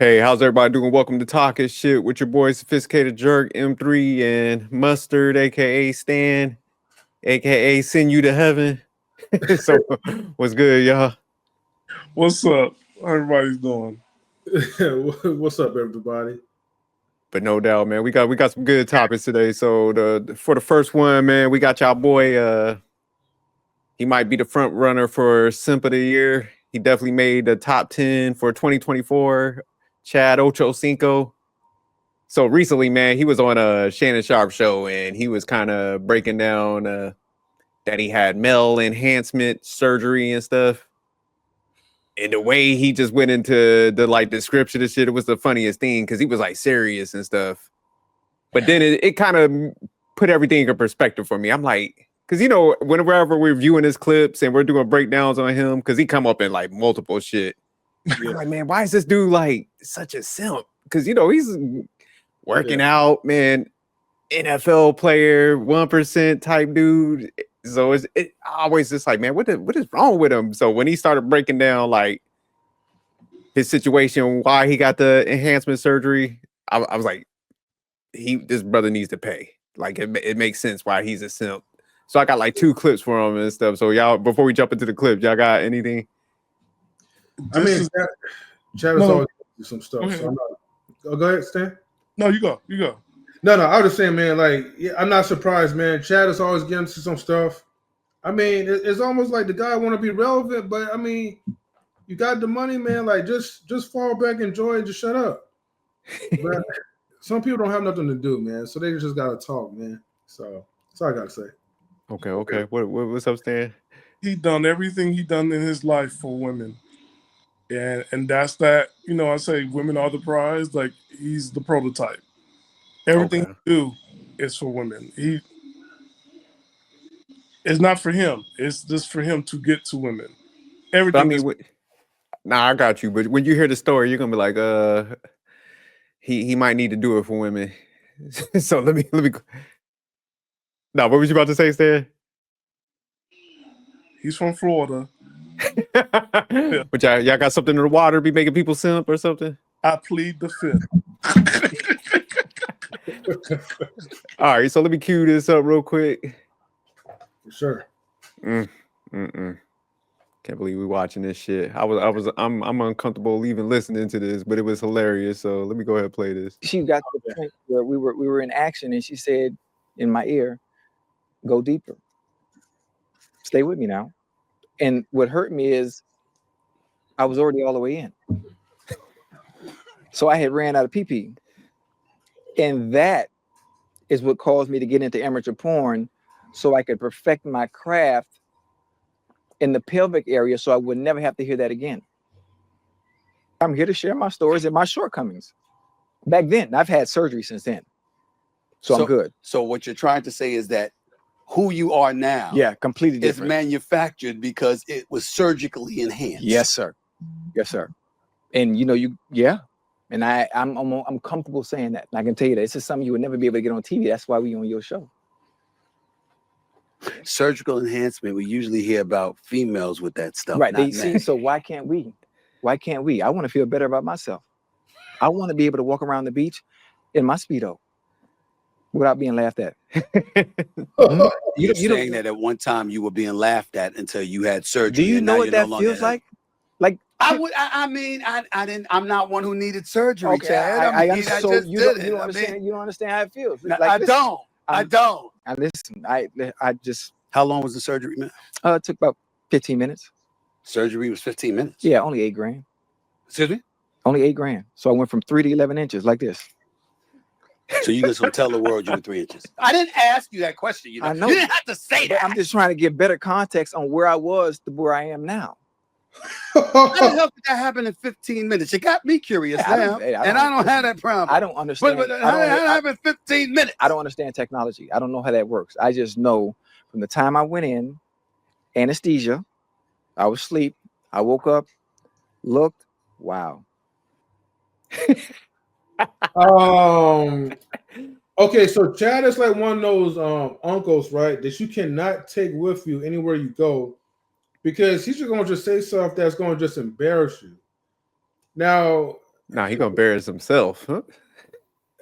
Hey, how's everybody doing? Welcome to Talking Shit with your boy Sophisticated Jerk M3 and Mustard, aka Stan, aka Send You to Heaven. So, what's good, y'all? What's up? How everybody's doing? What's up, everybody? But no doubt, man, we got some good topics today. So for the first one, man, we got y'all boy. He might be the front runner for Simp of the Year. He definitely made the top 10 for 2024. Chad Ochocinco. So recently, man, he was on a Shannon Sharp show and he was kind of breaking down that he had male enhancement surgery and stuff. And the way he just went into the like description of shit, it was the funniest thing because he was like serious and stuff. But then it kind of put everything in perspective for me. I'm like, because whenever we're viewing his clips and we're doing breakdowns on him, because he come up in like multiple shit. I'm like, man, why is this dude like such a simp? Because he's working out, man, NFL player, 1% type dude. So it always just like, man, what is wrong with him? So when he started breaking down like his situation, why he got the enhancement surgery, I was like, this brother needs to pay. Like it makes sense why he's a simp. So I got like 2 clips for him and stuff. So y'all, before we jump into the clips, y'all got anything? Chad is always some stuff. So go ahead, Stan. No, you go. No, I was just saying, man. Like, I'm not surprised, man. Chad is always getting to some stuff. I mean, it's almost like the guy want to be relevant, but I mean, you got the money, man. Like, just fall back, enjoy it, just shut up. But some people don't have nothing to do, man. So they just gotta talk, man. So that's all I gotta say. Okay. What's up, Stan? He done everything he done in his life for women. And that's that, I say women are the prize. Like, he's the prototype. Everything he do is for women. It's not for him. It's just for him to get to women. Everything. I got you. But when you hear the story, you're gonna be like, he might need to do it for women. So let me. No, what was you about to say, Stan? He's from Florida. But y'all got something in the water be making people simp or something? I plead the fifth. All right, so let me cue this up real quick. For sure. Can't believe we watching this shit. I'm uncomfortable leaving listening to this, but it was hilarious. So let me go ahead and play this. She got to the point where we were in action, and she said in my ear, "Go deeper. Stay with me now." And what hurt me is I was already all the way in. So I had ran out of pee. And that is what caused me to get into amateur porn so I could perfect my craft in the pelvic area so I would never have to hear that again. I'm here to share my stories and my shortcomings. Back then, I've had surgery since then. So I'm good. So what you're trying to say is that who you are now completely different. is manufactured because it was surgically enhanced. Yes, sir. And and I'm comfortable saying that. And I can tell you that this is something you would never be able to get on TV. That's why we on your show. Surgical enhancement, we usually hear about females with that stuff. Right. So why can't we? I want to feel better about myself. I want to be able to walk around the beach in my Speedo without being laughed at. You're saying that at one time you were being laughed at until you had surgery. Do you know what that feels like? Like I'm not one who needed surgery, okay, Chad. you don't understand how it feels. I don't. Listen, I just. How long was the surgery, man? It took about 15 minutes. Surgery was 15 minutes? Yeah, only $8,000. Excuse me? Only $8,000. So I went from 3 to 11 inches like this. So you just gonna tell the world you were 3 inches? I didn't ask you that question. I know. You didn't have to say that. I'm just trying to give better context on where I was to where I am now. How the hell did that happen in 15 minutes? You got me curious now, and I don't have that problem. I don't understand. But how did that happen in 15 minutes? I don't understand technology. I don't know how that works. I just know from the time I went in, anesthesia, I was asleep, I woke up, looked, wow. Okay, so Chad is like one of those uncles, right, that you cannot take with you anywhere you go because he's just gonna just say stuff that's gonna just embarrass you. Now, Nah, he gonna embarrass himself. Huh?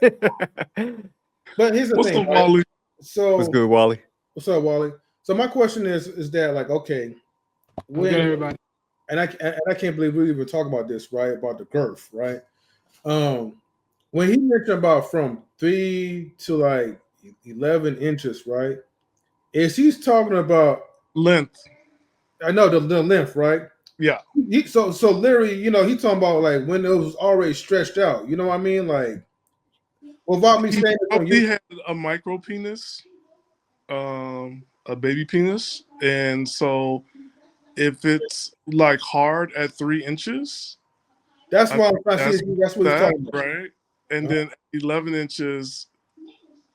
But here's the What's thing, up, right? Wally? So What's good, Wally? what's up, Wally? So my question is that like, okay, when everybody. and I can't believe we even talk about this, right? About the girth, right? When he mentioned about from 3 to like 11 inches, right? Is he's talking about Length. I know the length, right? Yeah. So literally, you know, he talking about like when it was already stretched out. You know what I mean? Like without me saying it on He you. had a micro penis, a baby penis, and so if it's like hard at 3 inches, That's why I'm trying to that's see. That's what he's that, talking about, right? And then 11 inches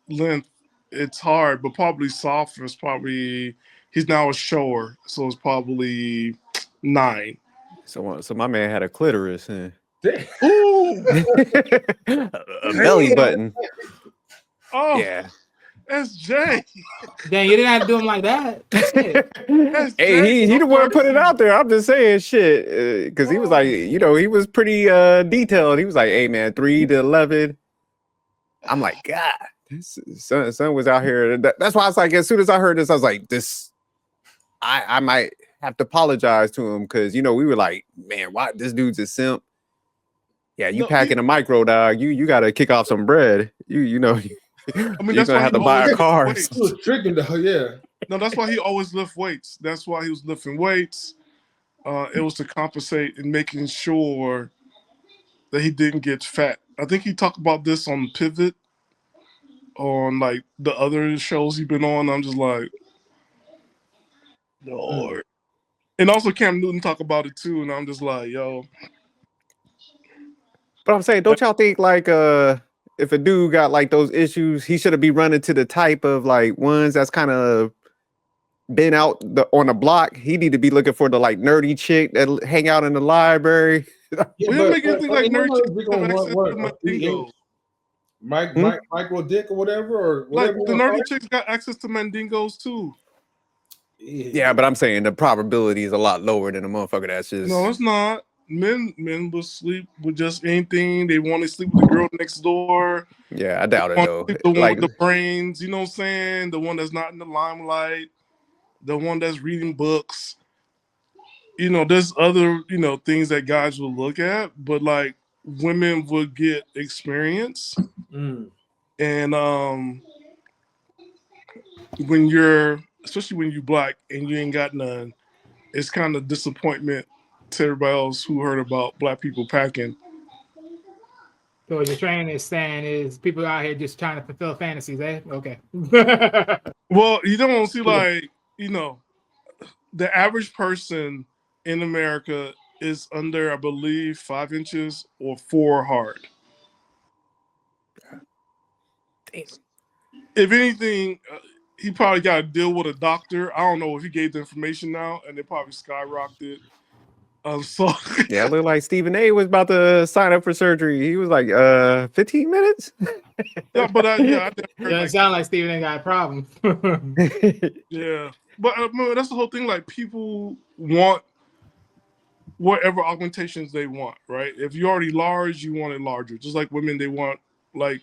length, it's hard, but probably soft is probably he's now a shower, so it's probably 9. So my man had a clitoris, huh? Ooh, a belly button. oh, Yeah. SJ. Dang, you didn't have to do him like that. Shit. Hey, he the one put it out there. I'm just saying shit. Because he was like, you know, he was pretty detailed. He was like, hey man, 3 to 11. I'm like, God, this son was out here. That's why I was like, as soon as I heard this, I was like, I might have to apologize to him because, you know, we were like, man, why this dude's a simp. Yeah, you packing a micro, dog. You got to kick off some bread. You know, I mean, you're gonna have to buy a car. He was tricking though, yeah. No, that's why he always lift weights. That's why he was lifting weights. It was to compensate and making sure that he didn't get fat. I think he talked about this on Pivot, on like the other shows he's been on. I'm just like, Lord. And also Cam Newton talked about it too, and I'm just like, yo. But I'm saying, don't y'all think like if a dude got like those issues, he should be running to the type of like ones that's kind of been out on the block. He need to be looking for the like nerdy chick that hang out in the library. We don't make anything like nerdy chicks have access to Mandingo. Micro dick or whatever, or Like whatever. the nerdy chicks got access to Mandingos too. Yeah, but I'm saying the probability is a lot lower than a motherfucker that's just. No, it's not. Men will sleep with just anything. They want to sleep with the girl next door. Yeah, I doubt it though. The one with the brains, you know what I'm saying? The one that's not in the limelight. The one that's reading books. You know, there's other, you know, things that guys will look at, but like women would get experience. And when you're, especially when you black and you ain't got none, it's kind of disappointment to everybody else who heard about black people packing. So what you're trying to saying is people out here just trying to fulfill fantasies, eh? Okay. Well, you don't see like, you know, the average person in America is under, I believe, 5 inches or 4 hard. Damn. If anything, he probably got to deal with a doctor. I don't know if he gave the information now, and they probably skyrocketed. So yeah, it looked like Stephen A was about to sign up for surgery. He was like, 15 minutes. Yeah, but yeah, it doesn't sound like Stephen A got a problem. Yeah, but that's the whole thing. Like people want whatever augmentations they want, right? If you're already large, you want it larger. Just like women, they want like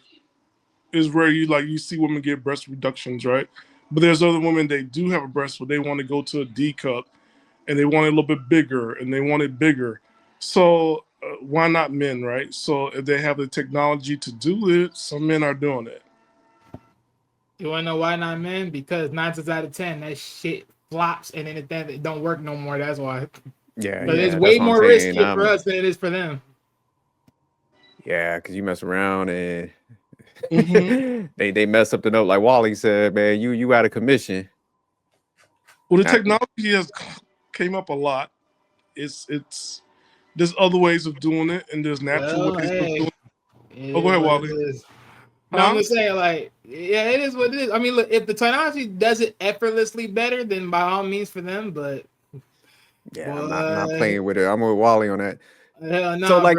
is where you see women get breast reductions, right? But there's other women they do have a breast, but they want to go to a D cup, and they want it a little bit bigger, and they want it bigger. So why not men, right? So if they have the technology to do it, some men are doing it. You want to know why not men? Because 9 times out of 10, that shit flops, and then it don't work no more. That's why. Yeah, but it's way more risky for us than it is for them. Yeah, because you mess around and they mess up the note, like Wally said, man. You out of commission. Well, the technology has came up a lot. It's there's other ways of doing it, and there's natural ways of doing it. Oh, go ahead, Wally. No, I'm just saying, like, yeah, it is what it is. I mean, look, if the technology does it effortlessly better, then by all means for them. But yeah, I'm not playing with it. I'm with Wally on that. No, so, like,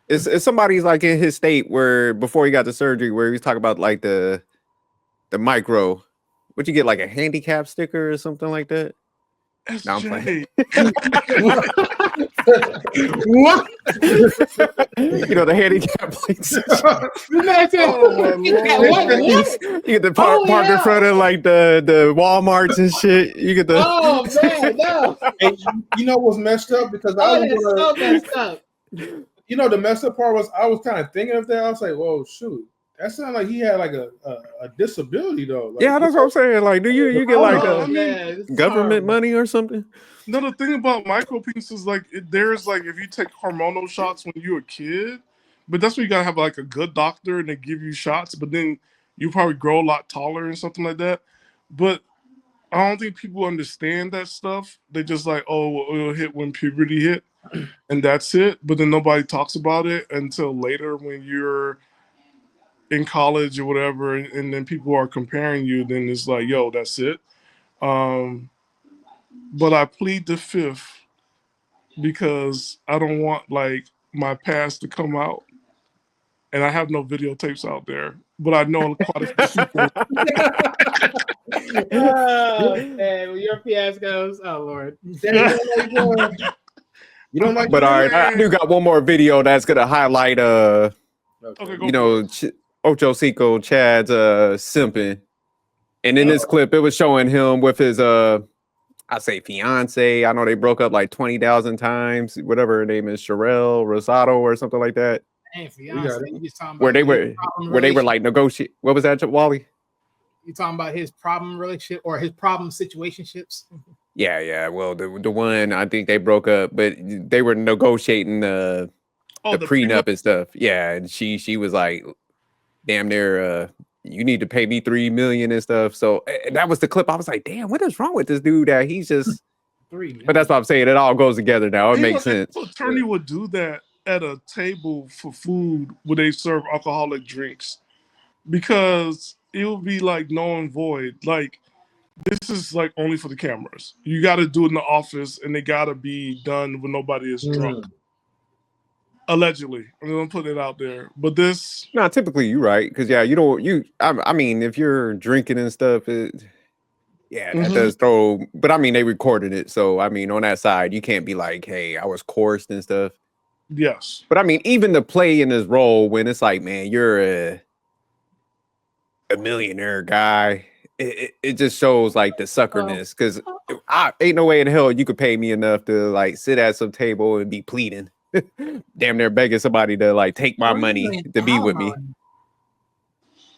if somebody's like in his state where before he got the surgery, where he was talking about like the micro, would you get like a handicap sticker or something like that? No, I'm playing. What? You know the handicap plates. Oh my Lord. You get the park in front of like the Walmarts and shit. You get the. Oh man, no. Hey, you know what's messed up? Because I Oh, was that's so messed up. you know, the messed up part was I was kind of thinking of that. I was like, whoa, shoot. That sounded like he had like a disability though. Like, Yeah, that's what I'm saying. Like, do you get like government money or something? No, the thing about micropenis is like there's like if you take hormonal shots when you're a kid, but that's where you gotta have like a good doctor and they give you shots, but then you probably grow a lot taller and something like that. But I don't think people understand that stuff. They just like, oh, it'll hit when puberty hit, and that's it. But then nobody talks about it until later when you're in college or whatever, and then people are comparing you. Then it's like, yo, that's it. But I plead the fifth because I don't want like my past to come out, and I have no videotapes out there. But I know quite a few people. Oh man, your fiascos. Oh Lord. you don't like. But all right, I do got one more video that's gonna highlight you know, Ochocinco Chad's simping, and in this clip it was showing him with his I say fiance. I know they broke up like 20,000 times. Whatever her name is, Sherelle Rosado or something like that. Hey, fiance, you just talking about where they were like negotiate. What was that, Wally? You talking about his problem relationship or his problem situationships? Yeah. Well, the one I think they broke up, but they were negotiating the prenup and stuff. Yeah, and she was like, damn near you need to pay me $3 million and stuff. So that was the clip. I was like, damn, what is wrong with this dude? That he's just $3 million. But that's what I'm saying. It all goes together now. It makes sense. An attorney would do that at a table for food where they serve alcoholic drinks, because it would be like null and void. Like, this is like only for the cameras. You got to do it in the office, and they got to be done when nobody is drunk. Allegedly, I'm gonna put it out there, but this. No, typically you're right, because you don't. I mean, if you're drinking and stuff, that does throw. But I mean, they recorded it, so I mean, on that side, you can't be like, "Hey, I was coerced and stuff." Yes, but I mean, even the play in his role when it's like, man, you're a millionaire guy. It just shows like the suckerness, because ain't no way in hell you could pay me enough to like sit at some table and be pleading. Damn near begging somebody to like take my money to be with me.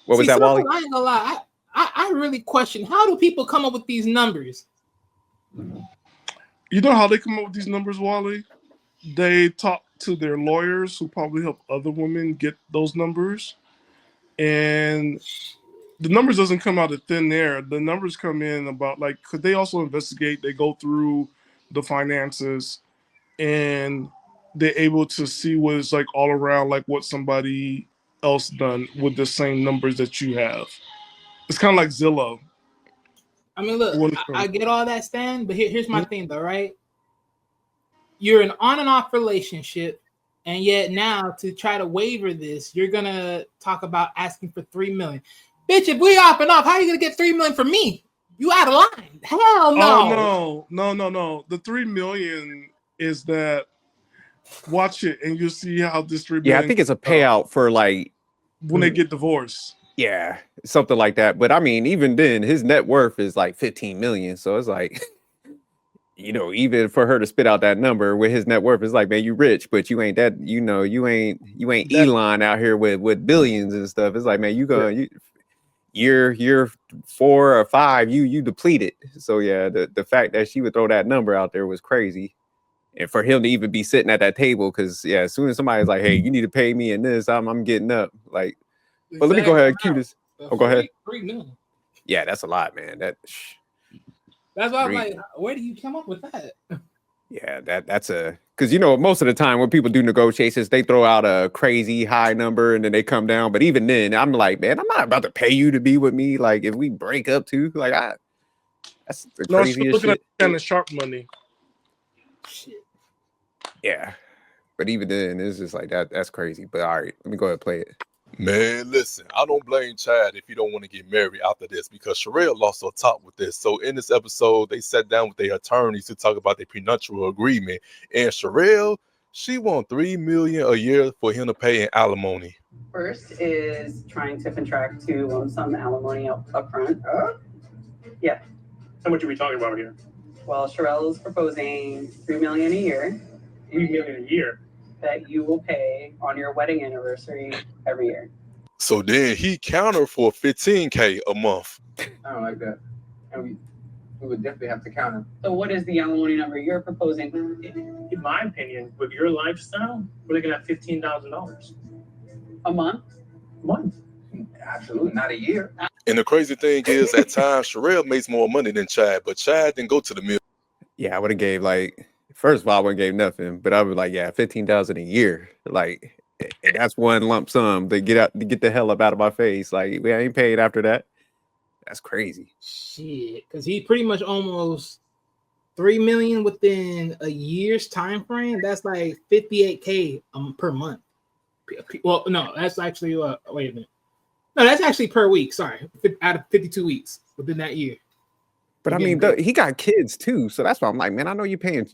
What was that, Wally? I ain't gonna lie. I really question, how do people come up with these numbers? You know how they come up with these numbers, Wally? They talk to their lawyers who probably help other women get those numbers, and the numbers doesn't come out of thin air. The numbers come in about like, because they also investigate. They go through the finances, and they're able to see what is like all around, like what somebody else done with the same numbers that you have. It's kind of like Zillow. I mean, look, I get all that, Stan, but here's my thing though, right? You're an on and off relationship, and yet now to try to waiver this, you're gonna talk about asking for $3 million. Bitch, if we off and off, how are you gonna get $3 million from me? You out of line. Hell no. Oh no. The $3 million is that, watch it and you'll see how this $3 million. Yeah, I think it's a payout for like when they get divorced. Yeah, something like that. But I mean, even then, his net worth is like 15 million. So it's like, you know, even for her to spit out that number with his net worth, it's like, man, you rich, but you ain't that, you know, you ain't Elon out here with billions and stuff. It's like, man, you're 4 or 5, you depleted. So yeah, the fact that she would throw that number out there was crazy. And for him to even be sitting at that table, because yeah, as soon as somebody's like, hey, you need to pay me in this, I'm getting up. Like, but let me go ahead and cue this. Oh, go ahead. $3 million. Yeah, that's a lot, man. That's why I'm like, where do you come up with that? Yeah, that's because you know, most of the time when people do negotiations, they throw out a crazy high number and then they come down. But even then, I'm like, man, I'm not about to pay you to be with me. Like, if we break up too, like, that's the craziest shit. Kind of sharp money. Shit. Yeah, but even then, it's just like that. That's crazy. But all right, let me go ahead and play it. Man, listen, I don't blame Chad if you don't want to get married after this, because Sherelle lost her top with this. So in this episode, they sat down with their attorneys to talk about their prenuptial agreement. And Sherelle, she want $3 million a year for him to pay in alimony. First is trying to contract to lump sum alimony up front. Yeah. How much are we talking about here? Well, Sherelle is proposing $3 million a year. $3 million a year that you will pay on your wedding anniversary every year. So then he countered for $15K a month. I don't like that. And we would definitely have to counter. So what is the alimony number you're proposing? In my opinion, with your lifestyle, we're looking at $15,000 a month. Absolutely, not a year. And the crazy thing is, at times Sherelle makes more money than Chad, but Chad didn't go to the mill. Yeah, I would have gave like, first of all, I wouldn't gave nothing, but I was like, yeah, $15,000 a year. Like, and that's one lump sum to get the hell up out of my face. Like, we ain't paid after that. That's crazy. Shit, because he pretty much almost $3 million within a year's time frame. That's like $58K per month. Well, no, that's actually wait a minute. No, that's actually per week. Sorry, out of 52 weeks within that year. But I mean, he got kids too, so that's why I'm like, man, I know you're paying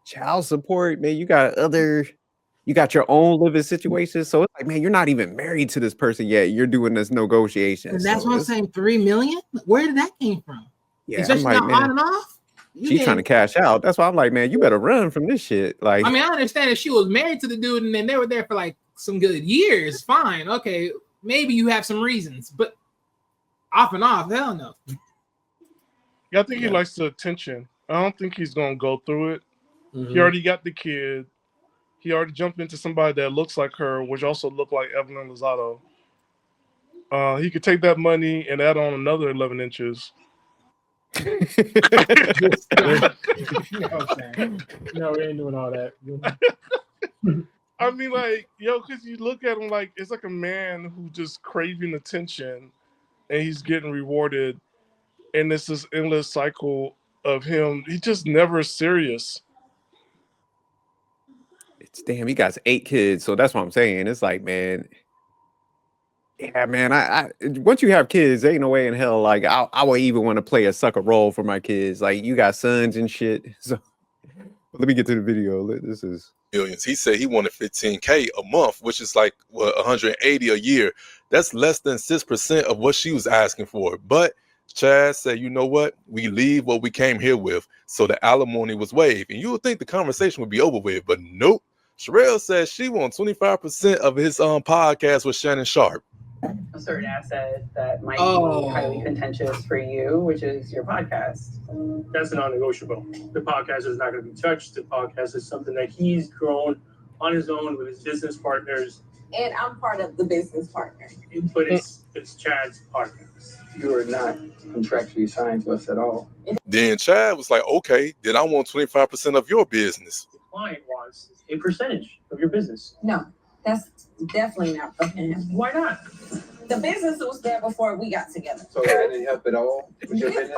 child support, man. You got your own living situation, so it's like, man, you're not even married to this person yet. You're doing this negotiation, and that's what I'm saying. $3 million. Where did that came from? Yeah, especially like, not man, on and off. She's trying to cash out. That's why I'm like, man, you better run from this shit. Like, I mean, I understand if she was married to the dude and then they were there for like some good years. Fine, okay, maybe you have some reasons, but off and off, hell no. Yeah, I think he likes the attention. I don't think he's gonna go through it. Mm-hmm. He already got the kid. He already jumped into somebody that looks like her, which also looked like Evelyn Lozado. He could take that money and add on another 11 inches. No, we ain't doing all that. I mean, like, because you look at him like it's like a man who just craving attention, and he's getting rewarded, and it's this endless cycle of him. He just never serious. It's damn. He got 8 kids, so that's what I'm saying. It's like, man. Yeah, man. I once you have kids, there ain't no way in hell. Like, I would even want to play a sucker role for my kids. Like, you got sons and shit. So let me get to the video. This is millions. He said he wanted $15K a month, which is like $180 a year. That's less than 6% of what she was asking for. But Chad said, you know what? We leave what we came here with. So the alimony was waived. And you would think the conversation would be over with, but nope. Sherelle says she wants 25% of his podcast with Shannon Sharp. A certain asset that might be highly contentious for you, which is your podcast. That's non-negotiable. The podcast is not going to be touched. The podcast is something that he's grown on his own with his business partners. And I'm part of the business partner. But it's Chad's podcast. You are not contractually signed to us at all. Then Chad was like, okay, then I want 25% of your business. The client wants a percentage of your business. No, that's definitely not fucking him. Why not? The business was there before we got together. So I didn't help at all with your business?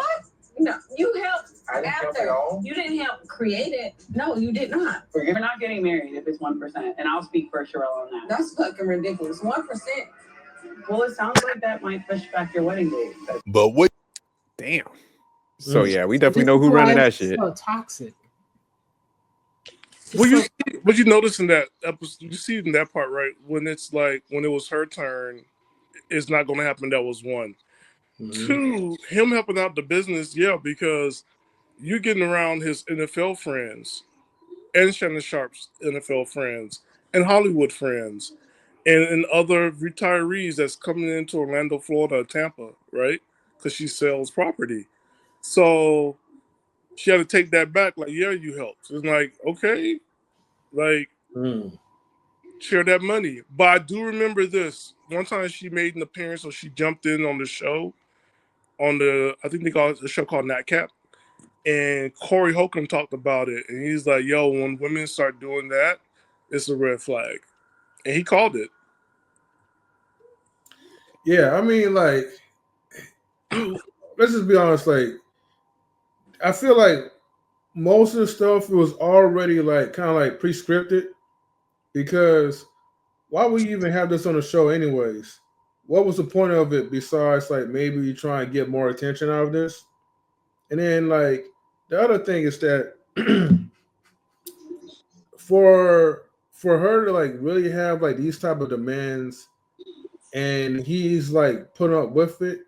No, you helped I didn't help after. at all? You didn't help create it. No, you did not. We're not getting married if it's 1%, and I'll speak for Sherelle on that. That's fucking ridiculous. 1%. Well, it sounds like that might push back your wedding date. But what? Damn. So yeah, we definitely know who running that shit. So toxic. Well, you notice in that episode, you see in that part, right? When it's like when it was her turn, it's not going to happen. That was one. Mm-hmm. 2, him helping out the business, because you're getting around his NFL friends and Shannon Sharp's NFL friends and Hollywood friends and other retirees that's coming into Orlando, Florida, Tampa, right? Because she sells property. So she had to take that back. Like, yeah, you helped. It's like, okay, like, share that money. But I do remember this. One time she made an appearance, or she jumped in on the show, I think they call it a show called Nightcap. And Corey Holcomb talked about it. And he's like, yo, when women start doing that, it's a red flag. And he called it. Yeah, I mean, like, let's just be honest. Like, I feel like most of the stuff was already like kind of like pre-scripted, because why would you even have this on the show anyways? What was the point of it besides like maybe you try and get more attention out of this? And then like the other thing is that for her to like really have like these type of demands and he's like putting up with it,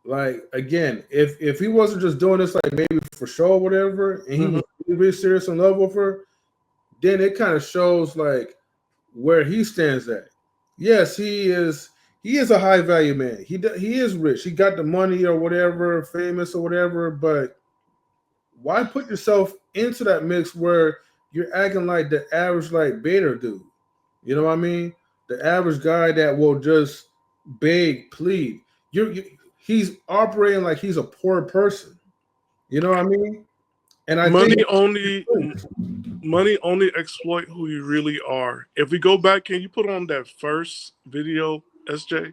like again, if he wasn't just doing this like maybe for show or whatever, and he was really serious in love with her, then it kind of shows like where he stands at. Yes, he is a high value man. He is rich. He got the money or whatever, famous or whatever, but why put yourself into that mix where you're acting like the average like beta dude? You know what I mean? The average guy that will just beg, plead. He's operating like he's a poor person. You know what I mean? And I money think only exploit who you really are. If we go back, can you put on that first video, SJ?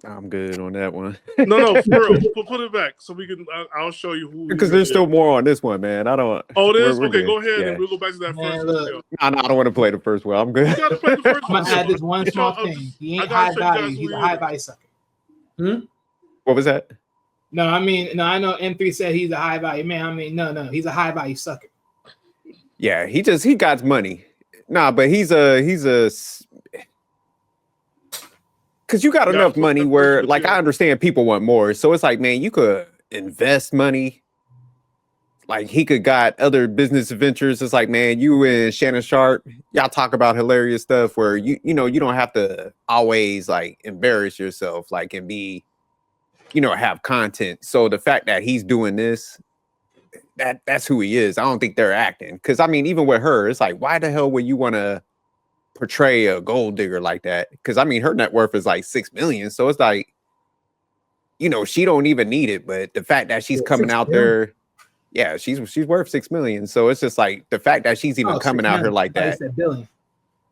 I'm good on that one. No, for real. Put it back so we can. I'll show you who. Because there's still more on this one, man. I don't. Oh, it is? We're Okay, good. go ahead Yeah. and we'll go back to that first video. No, I don't want to play the first one. I'm good. You gotta play the first I'm one. gonna add this one small thing. He ain't high value. He's a high value sucker. What was that? No, I mean, no, I know M3 said he's a high value man. I mean, no, he's a high value sucker. Yeah, he got money. Nah, but he's a because you got enough money where like I understand people want more. So it's like, man, you could invest money. Like he could got other business ventures. It's like, man, you and Shannon Sharp, y'all talk about hilarious stuff where you know you don't have to always like embarrass yourself, like and be, have content. So the fact that he's doing this, that's who he is. I don't think they're acting. Because I mean, even with her, it's like, why the hell would you want to portray a gold digger like that? Because I mean, her net worth is like $6 million. So it's like, she don't even need it. But the fact that she's coming out there, yeah, she's worth $6 million. So it's just like the fact that she's even coming out here like that.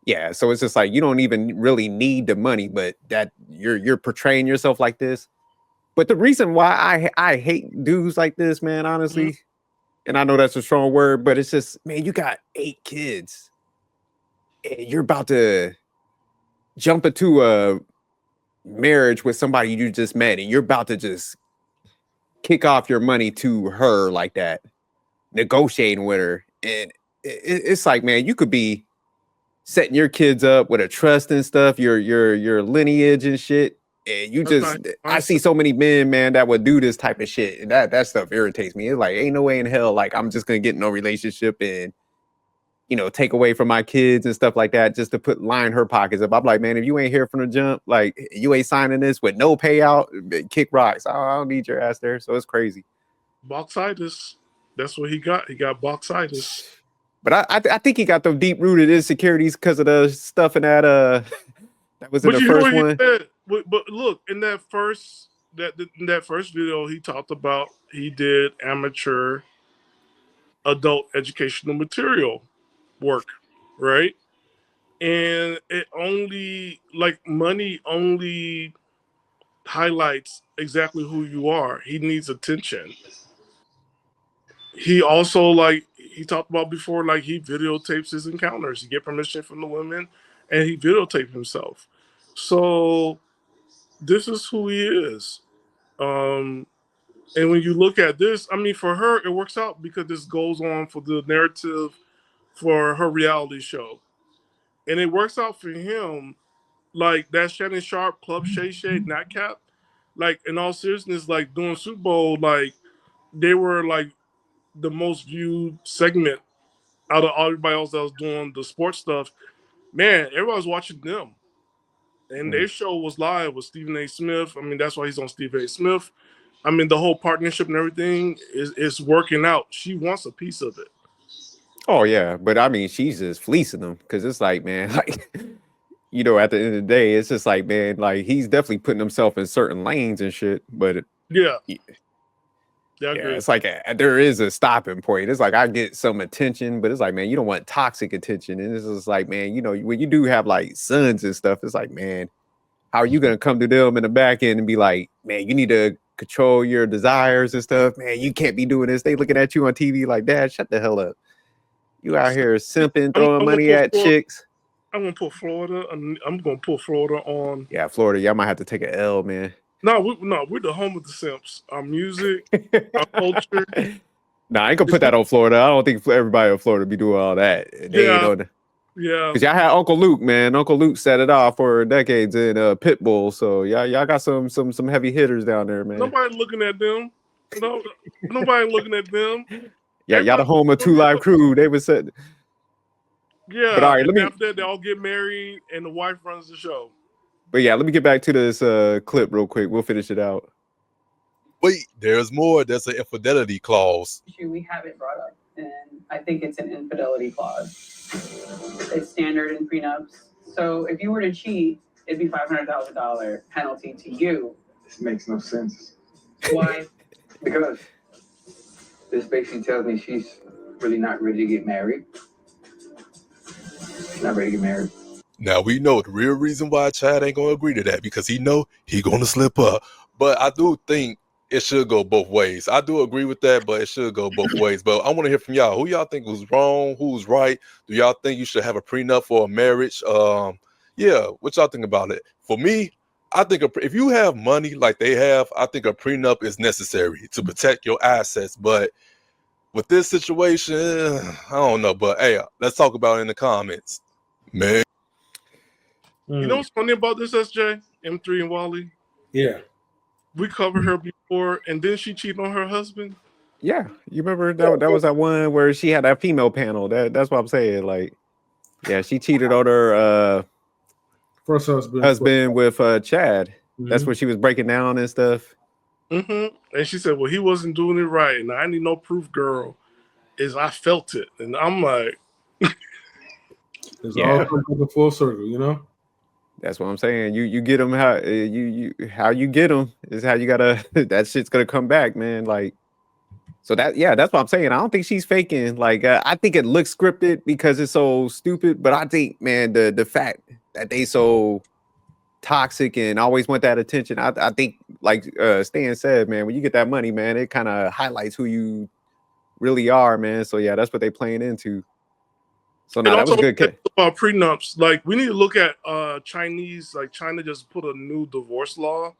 Yeah, so it's just like you don't even really need the money, but that you're portraying yourself like this. But the reason why I hate dudes like this, man, honestly, and I know that's a strong word, but it's just, man, you got 8 kids. And you're about to jump into a marriage with somebody you just met, and you're about to just kick off your money to her like that, negotiating with her. And it's like, man, you could be setting your kids up with a trust and stuff, your lineage and shit. And you just, I see so many men, man, that would do this type of shit. And that stuff irritates me. It's like, ain't no way in hell, like, I'm just going to get no relationship and, take away from my kids and stuff like that just to line her pockets up. I'm like, man, if you ain't here from the jump, like, you ain't signing this with no payout, kick rocks. I don't need your ass there. So it's crazy. Boxitis. That's what he got. He got boxitis. But I think he got them deep-rooted insecurities because of the stuff in that, that was in the first one. But look, in that first video, he talked about he did amateur adult educational material work, right? And it only, like, money only highlights exactly who you are. He needs attention. He also, like he talked about before, like he videotapes his encounters. He get permission from the women and he videotaped himself. So this is who he is. And when you look at this, I mean, for her, it works out because this goes on for the narrative for her reality show. And it works out for him, like that Shannon Sharp, Club Shay Shay, Nightcap. Like, in all seriousness, like doing Super Bowl, like they were like the most viewed segment out of everybody else that was doing the sports stuff. Man, everybody was watching them. And their show was live with Stephen A. Smith. I mean, that's why he's on Stephen A. Smith. I mean, the whole partnership and everything is working out. She wants a piece of it. Oh, yeah. But I mean, she's just fleecing them because it's like, man, like, at the end of the day, it's just like, man, like he's definitely putting himself in certain lanes and shit. But yeah, it's like there is a stopping point. It's like I get some attention, but it's like, man, you don't want toxic attention. And it's just like, man, when you do have like sons and stuff, it's like, man, how are you gonna come to them in the back end and be like, man, you need to control your desires and stuff, man, you can't be doing this. They looking at you on TV like, Dad, shut the hell up. You out here simping, throwing money at chicks. I'm gonna put Florida. I'm gonna put Florida on. Yeah, Florida. Y'all might have to take an L, man. No, we're the home of the simps. Our music, our culture. Nah, I ain't gonna put that on Florida. I don't think everybody in Florida be doing all that. They ain't on. Yeah. Cause y'all had Uncle Luke, man. Uncle Luke set it off for decades in Pitbull. So y'all got some heavy hitters down there, man. Nobody looking at them. No, nobody looking at them. Yeah, y'all the home of Two Live Crew. They was said. Yeah, but all right, after that, they all get married, and the wife runs the show. But yeah, let me get back to this clip real quick. We'll finish it out. Wait, there's more. There's an infidelity clause. We have it brought up, and I think it's an infidelity clause. It's standard in prenups. So if you were to cheat, it'd be $500,000 penalty to you. This makes no sense. Why? Because this basically tells me she's really not ready to get married. She's not ready to get married. Now we know the real reason why Chad ain't gonna agree to that, because he know he gonna slip up. But I do think it should go both ways. I do agree with that, but it should go both ways. But I want to hear from y'all. Who y'all think was wrong? Who's right? Do y'all think you should have a prenup for a marriage? Yeah, what y'all think about it? For me, I think if you have money like they have, I think a prenup is necessary to protect your assets. But with this situation, I don't know. But hey, let's talk about it in the comments, man. You know what's funny about this, SJ, M3 and Wally? Yeah. We covered her before, and then she cheated on her husband. Yeah, you remember that was that one where she had that female panel. That's what I'm saying. Like, yeah, she cheated on her first husband with Chad. Mm-hmm. That's what she was breaking down and stuff. Mm-hmm. And she said, "Well, he wasn't doing it right, and I need no proof, girl. Is I felt it." And I'm like, "It's all coming full circle, you know." That's what I'm saying. You get them how you get them is how you gotta. That shit's gonna come back, man. Like, so that's what I'm saying. I don't think she's faking. Like, I think it looks scripted because it's so stupid. But I think, man, the fact that they so toxic and always want that attention. I think, like Stan said, man, when you get that money, man, it kind of highlights who you really are, man. So yeah, that's what they playing into. So no, that was good. About prenups, like we need to look at Chinese. Like China just put a new divorce law.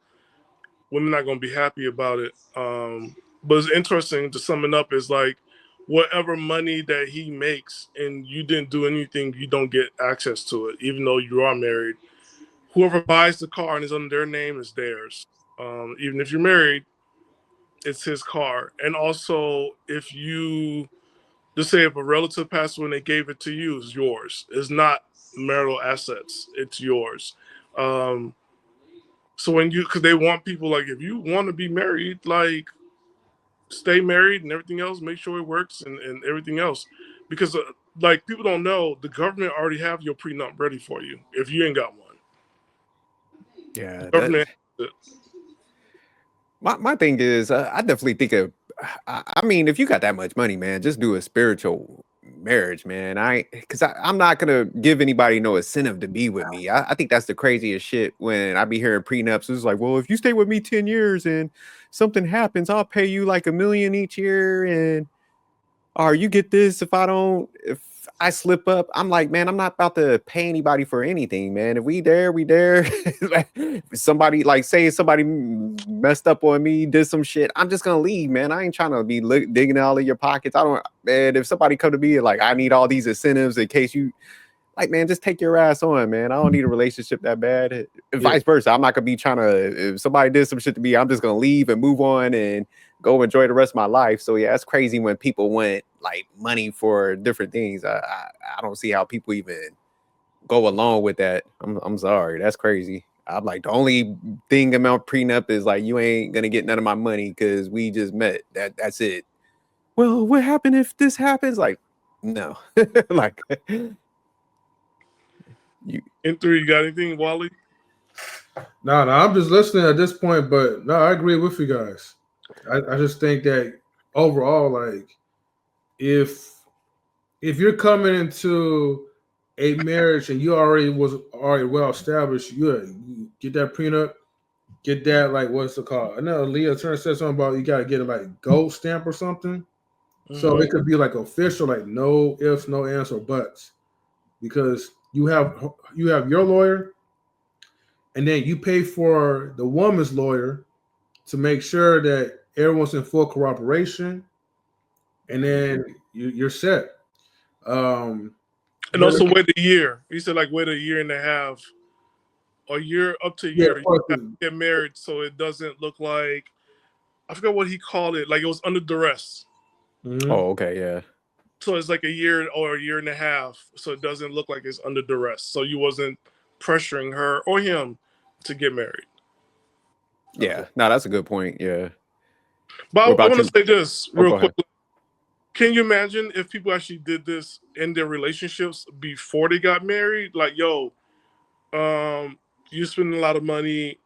Women not gonna be happy about it. But it's interesting. To sum it up, is like whatever money that he makes and you didn't do anything, you don't get access to it, even though you are married. Whoever buys the car and is under their name is theirs. Even if you're married, it's his car. And also, if you just say if a relative passed away and they gave it to you, it's yours. It's not marital assets. It's yours. So because they want people, like, if you want to be married, like, stay married and everything else, make sure it works and everything else. Because like, people don't know, the government already have your prenup ready for you if you ain't got one. Yeah. The government. My thing is, I definitely think I mean, if you got that much money, man, just do a spiritual marriage, man. I'm not gonna give anybody no incentive to be with me. I think that's the craziest shit when I be hearing prenups. It's like, well, if you stay with me 10 years and something happens, I'll pay you like $1 million each year, or you get this if I slip up. I'm like, man, I'm not about to pay anybody for anything, man. If we there. Somebody, like, say somebody messed up on me, did some shit, I'm just gonna leave, man. I ain't trying to be digging all in your pockets. Man, if somebody come to me like, I need all these incentives in case you, like, man, just take your ass on, man. I don't need a relationship that bad. And vice versa. I'm not gonna be trying to, if somebody did some shit to me, I'm just gonna leave and move on and go enjoy the rest of my life. So yeah, it's crazy when people want like money for different things. I don't see how people even go along with that. I'm sorry, that's crazy. I'm like, the only thing about prenup is like, you ain't gonna get none of my money because we just met. That's it. Well, what happened if this happens? Like, no. Like, you got anything, Wally? No, I'm just listening at this point, but no, I agree with you guys. I just think that overall, like, if you're coming into a marriage and you already well established, you get that prenup, get that, like, what's it called? I know Leah Turner said something about you gotta get a like gold stamp or something. Mm-hmm. So it could be like official, like no ifs, no ands, or buts. Because you have your lawyer, and then you pay for the woman's lawyer to make sure that everyone's in full cooperation, and then you're set. And also wait a year. He said like wait a year and a half, a year up to a year. You have to get married so it doesn't look like, I forgot what he called it. Like it was under duress. Mm-hmm. Oh, okay, yeah. So it's like a year or a year and a half, so it doesn't look like it's under duress. So you wasn't pressuring her or him to get married. Yeah, no, that's a good point. Yeah. But I want to say this real quickly. Can you imagine if people actually did this in their relationships before they got married? Like, yo, you're spending a lot of money.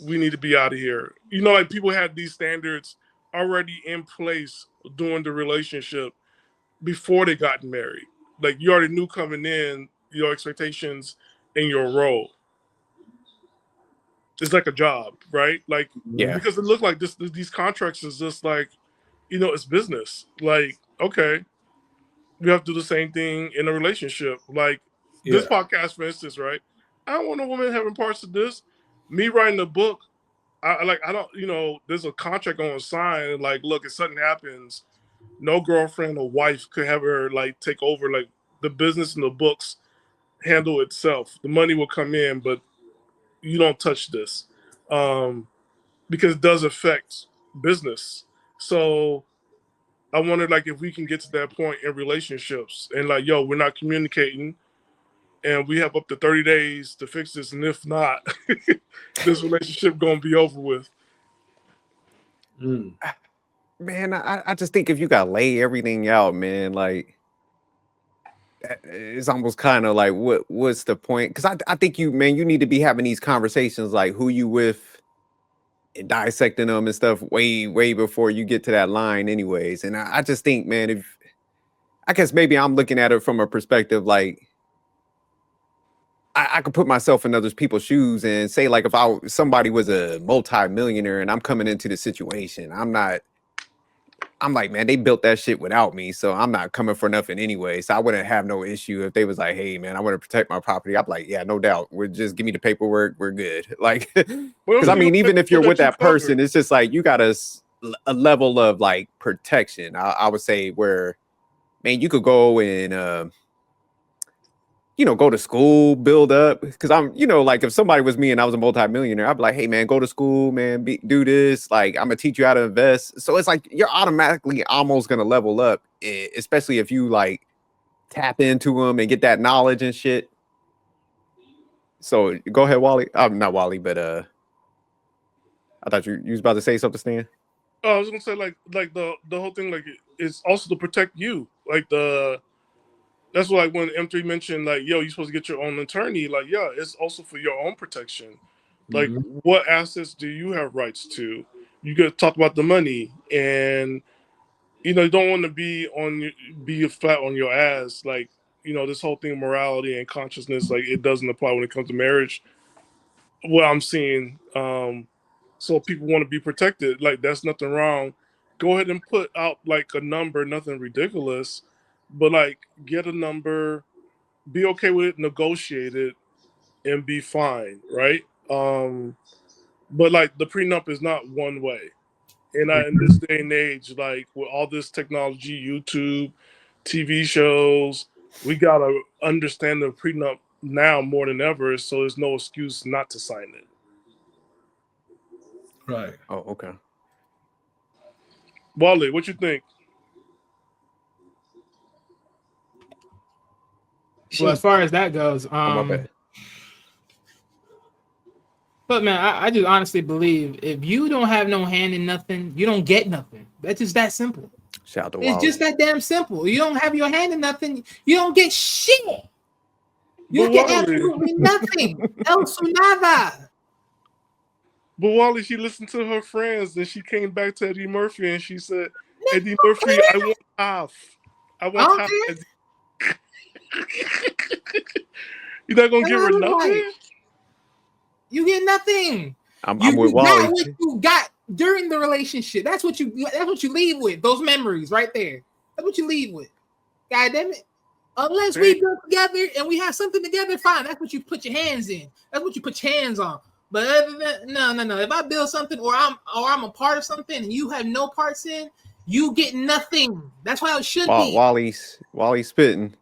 We need to be out of here. You know, like people had these standards already in place during the relationship before they got married. Like you already knew coming in your expectations and your role. It's like a job, right? Like, because it looked like these contracts is just like, you know, it's business. Like, okay, we have to do the same thing in a relationship. Like this podcast, for instance, right? I don't want a woman having parts of this. Me writing a book, I don't, you know, there's a contract on sign. Like, look, if something happens, no girlfriend or wife could have her like take over. Like the business and the books handle itself. The money will come in, but you don't touch this, because it does affect business. So I wonder, like, if we can get to that point in relationships and like, yo, we're not communicating and we have up to 30 days to fix this. And if not, this relationship going to be over with. Man, I just think if you got to lay everything out, man, like it's almost kind of like what's the point? Because I think you need to be having these conversations like who you with and dissecting them and stuff way before you get to that line anyways. And I just think, man, I guess maybe I'm looking at it from a perspective like I could put myself in other people's shoes and say like if somebody was a multi-millionaire and I'm coming into the situation, I'm like, man, they built that shit without me, so I'm not coming for nothing anyway. So I wouldn't have no issue if they was like, hey, man, I want to protect my property. I'm like, yeah, no doubt. Just give me the paperwork. We're good. Like, because I mean, even if you're with that person, it's just like you got a level of like protection. I would say where, man, you could go and go to school, build up. Because I'm, like if somebody was me and I was a multimillionaire, I'd be like, hey, man, go to school, man, do this. Like, I'm going to teach you how to invest. So it's like you're automatically almost going to level up, especially if you like tap into them and get that knowledge and shit. So go ahead, Wally. Not Wally, but I thought you was about to say something, Stan. I was going to say like the whole thing, like it's also to protect you. Like that's why when M3 mentioned like, yo, you're supposed to get your own attorney. Like, yeah, it's also for your own protection. Like, what assets do you have rights to? You got to talk about the money, and you don't want to be flat on your ass. Like, this whole thing of morality and consciousness, like it doesn't apply when it comes to marriage. What I'm seeing, so people want to be protected. Like, that's nothing wrong. Go ahead and put out like a number, nothing ridiculous. But like, get a number, be okay with it, negotiate it, and be fine, right? But like the prenup is not one way, and in this day and age, like with all this technology, YouTube, TV shows, we gotta understand the prenup now more than ever. So there's no excuse not to sign it. Right. Oh, okay. Wally, what you think? Well, as far as that goes, my but man, I just honestly believe if you don't have no hand in nothing, you don't get nothing. That's just that simple. Shout out to It's Wally. just that damn simple. You don't have your hand in nothing, you don't get shit. You get absolutely nothing. Else nada. But Wally, she listened to her friends and she came back to Eddie Murphy and she said, Eddie Murphy, I want half. I want half. You're not gonna give her nothing? You get nothing. I'm with Wally. Got what you got during the relationship. That's what you leave with. Those memories right there. That's what you leave with. God damn it. Unless we build together and we have something together, fine. That's what you put your hands in. That's what you put your hands on. But other than no. If I build something or I'm a part of something and you have no parts in, you get nothing. That's how it should be. Wally's spitting.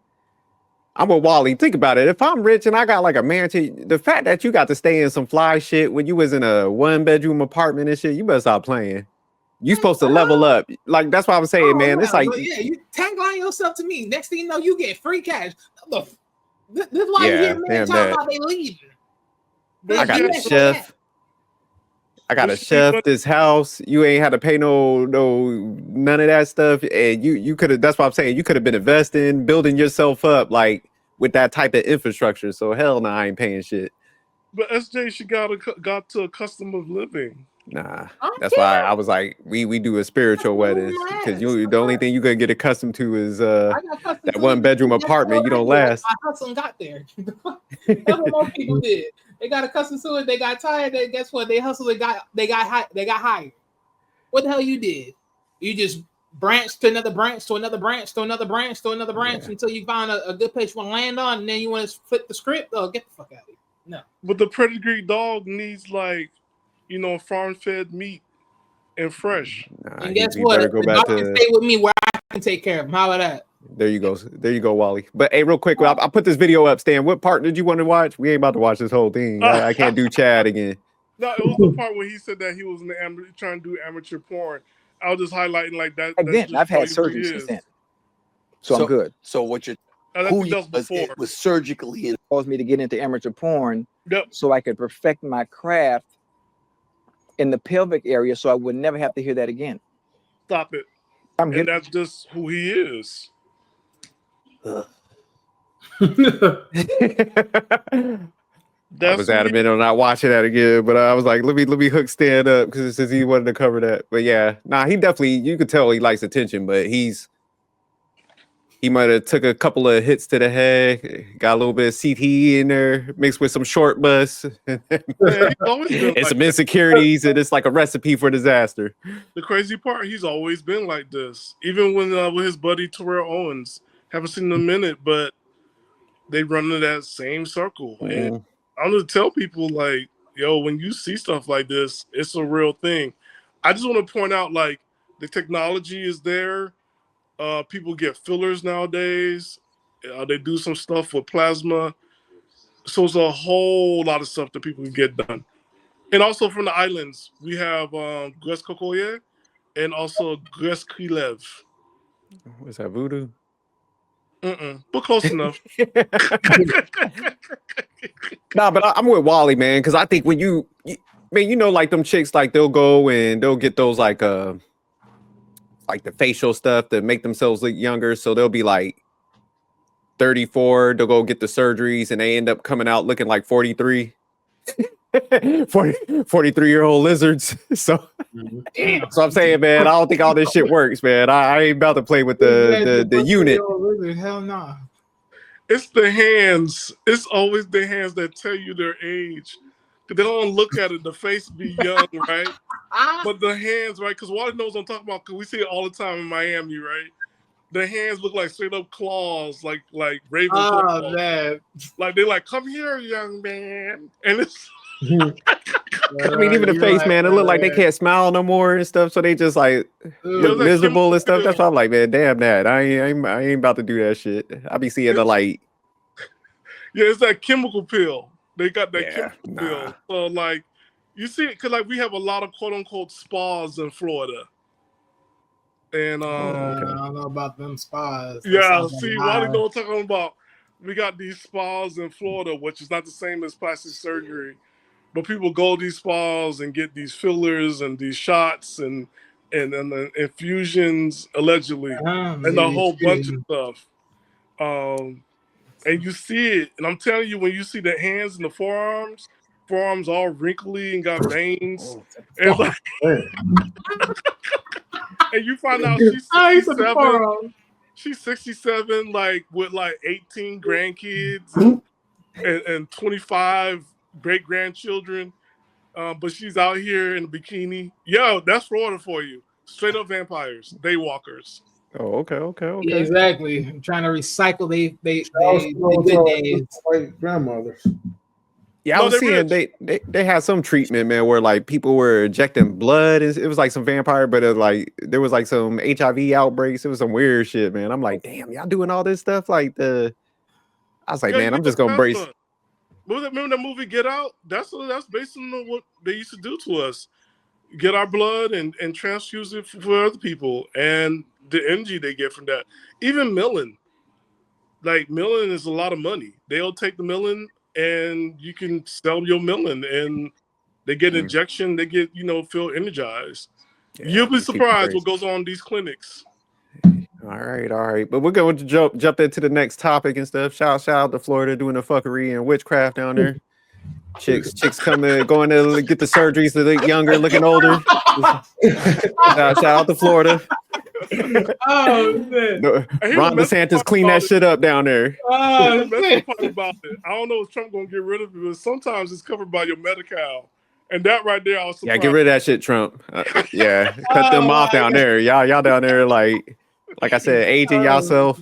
I'm with Wally. Think about it. If I'm rich and I got like a mansion, the fact that you got to stay in some fly shit when you was in a 1-bedroom apartment and shit, you better stop playing. You supposed to level up. Like, that's what I was saying, man. It's like, yeah, you tagline yourself to me. Next thing you know, you get free cash. This is why you hear men talking about they leaving. I got a chef. I got a chef. This house. You ain't had to pay no none of that stuff. And you could have. That's what I'm saying. You could have been investing, building yourself up, like with that type of infrastructure. So hell no, I ain't paying shit. But SJ, she got to a custom of living. Nah, that's why I was like, we do a spiritual wedding because the only thing you gonna get accustomed to is that 1-bedroom apartment. You don't last. My hustle got there. That's what most people did. They got accustomed to it. They got tired. Guess what? They hustled. They got hired. What the hell you did? You just branched to another branch, to another branch, to another branch, to another branch until you find a good place you want to land on, and then you want to flip the script. Oh, get the fuck out of here! No. But the pedigree dog needs farm-fed meat and fresh. And guess what? The dog can stay with me where I can take care of him. How about that? There you go, Wally. But hey, real quick, I put this video up. Stan, what part did you want to watch? We ain't about to watch this whole thing. I can't do Chad again. No, it was the part where he said that he was trying to do amateur porn. I was just highlighting like that. Again, I've had surgery since then, so I'm good. So what you're it was surgically and caused me to get into amateur porn, so I could perfect my craft in the pelvic area, so I would never have to hear that again. Stop it. And that's just who he is. I was adamant on not watching that again, but I was like, let me hook Stan up because since he wanted to cover that. But yeah, he definitely, you could tell he likes attention, but he might have took a couple of hits to the head, got a little bit of CTE in there, mixed with some short bus and some insecurities, and it's like a recipe for disaster. The crazy part, he's always been like this. Even when with his buddy Terrell Owens, haven't seen him in a minute, but they run in that same circle. And I'm gonna tell people like, yo, when you see stuff like this, it's a real thing. I just want to point out like the technology is there. People get fillers nowadays. They do some stuff with plasma. So it's a whole lot of stuff that people can get done. And also from the islands, we have Gres Kokoye and also Gres Krilev. What's that, voodoo? But close enough. Nah, but I'm with Wally, man, because I think when you like them chicks, like they'll go and they'll get those like the facial stuff to make themselves look younger. So they'll be like 34, they'll go get the surgeries and they end up coming out looking like 43. 43-year-old lizards. So I'm saying, man, I don't think all this shit works, man. I ain't about to play with the unit. Hell no. It's the hands. It's always the hands that tell you their age. They don't look at it. The face be young, right? But the hands, right? Because Wally knows what I'm talking about. Because we see it all the time in Miami, right? The hands look like straight up claws, like Raven. Oh man! Like they're like, "Come here, young man," and it's. I mean, even the face, man, it look like they can't smile no more and stuff. So they just like look miserable and stuff. That's why I'm like, man, damn that. I ain't about to do that shit. I be seeing the like. Yeah, it's that chemical pill. They got that chemical pill. So like, you see it because like we have a lot of quote unquote spas in Florida. And I don't know about them spas. Yeah, see, Wally know what I'm talking about. We got these spas in Florida, which is not the same as plastic surgery. But people go to these spas and get these fillers and these shots and infusions, allegedly, and a whole bunch of stuff. And you see it, and I'm telling you, when you see the hands and the forearms all wrinkly and got veins, and, like, and you find out she's 67. She's 67, like with like 18 grandkids and 25 great grandchildren, but she's out here in a bikini. Yo, that's Florida for you. Straight up vampires, daywalkers. Oh, okay. Yeah, exactly. I'm trying to recycle they good days. Like grandmothers. Yeah, I was seeing they had some treatment, man, where like people were injecting blood. It was like some vampire, but there was like some HIV outbreaks. It was some weird shit, man. I'm like, damn, y'all doing all this stuff? I was like, man, I'm just gonna brace. Remember that movie Get Out? That's based on what they used to do to us. Get our blood and transfuse it for other people, and the energy they get from that. Even milling. Like, milling is a lot of money. They'll take the milling and you can sell your milling, and they get an injection, they get, feel energized. Yeah, you'll be surprised what goes on in these clinics. All right. But we're going to jump into the next topic and stuff. Shout out to Florida doing the fuckery and witchcraft down there. Chicks coming, going to get the surgeries to look younger, looking older. Shout out to Florida. Oh man! Ron DeSantis clean that shit up down there. Oh, the part about it. I don't know if Trump gonna get rid of it, but sometimes it's covered by your Medi-Cal, and that right there, I was surprised. Yeah, get rid of that shit, Trump. Cut them off down there. Y'all down there like I said, aging yourself.